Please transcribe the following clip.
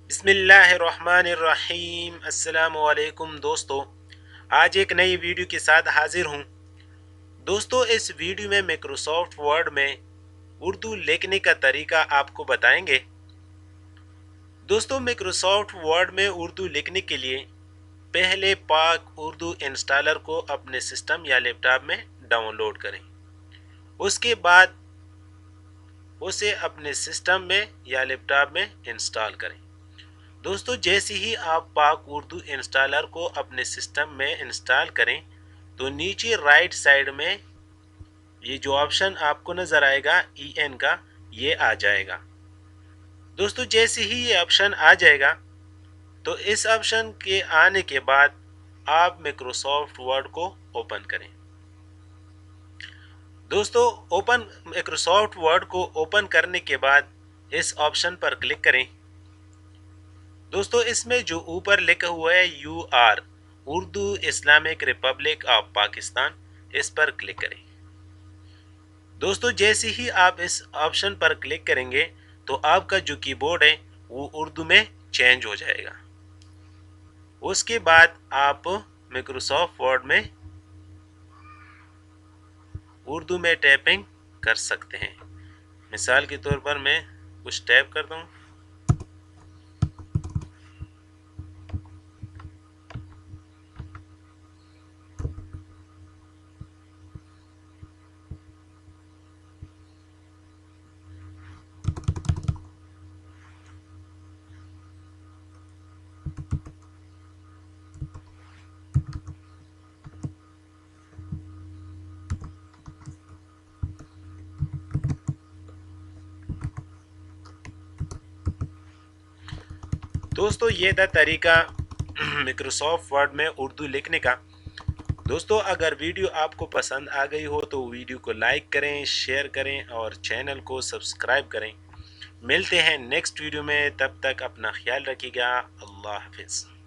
बिस्मिल्लाहिर्रहमानिर्रहीम। अस्सलाम वालेकुम दोस्तों, आज एक नई वीडियो के साथ हाजिर हूँ। दोस्तों, इस वीडियो में माइक्रोसॉफ्ट वर्ड में उर्दू लिखने का तरीका आपको बताएंगे। दोस्तों, माइक्रोसॉफ्ट वर्ड में उर्दू लिखने के लिए पहले पाक उर्दू इंस्टॉलर को अपने सिस्टम या लैपटॉप में डाउनलोड करें। उसके बाद उसे अपने सिस्टम में या लैपटॉप में इंस्टॉल करें। दोस्तों, जैसे ही आप पाक उर्दू इंस्टॉलर को अपने सिस्टम में इंस्टॉल करें तो नीचे राइट साइड में ये जो ऑप्शन आपको नज़र आएगा EN का, ये आ जाएगा। दोस्तों, जैसे ही ये ऑप्शन आ जाएगा तो इस ऑप्शन के आने के बाद आप माइक्रोसॉफ्ट वर्ड को ओपन करें। दोस्तों, माइक्रोसॉफ्ट वर्ड को ओपन करने के बाद इस ऑप्शन पर क्लिक करें। दोस्तों, इसमें जो ऊपर लिखा हुआ है UR Urdu Islamic Republic of Pakistan, इस पर क्लिक करें। दोस्तों, जैसे ही आप इस ऑप्शन पर क्लिक करेंगे तो आपका जो कीबोर्ड है वो उर्दू में चेंज हो जाएगा। उसके बाद आप माइक्रोसॉफ्ट वर्ड में उर्दू में टाइपिंग कर सकते हैं। मिसाल के तौर पर मैं कुछ टाइप करता हूँ। दोस्तों, ये था तरीका माइक्रोसॉफ्ट वर्ड में उर्दू लिखने का। दोस्तों, अगर वीडियो आपको पसंद आ गई हो तो वीडियो को लाइक करें, शेयर करें और चैनल को सब्सक्राइब करें। मिलते हैं नेक्स्ट वीडियो में, तब तक अपना ख्याल रखिएगा। अल्लाह हाफिज़।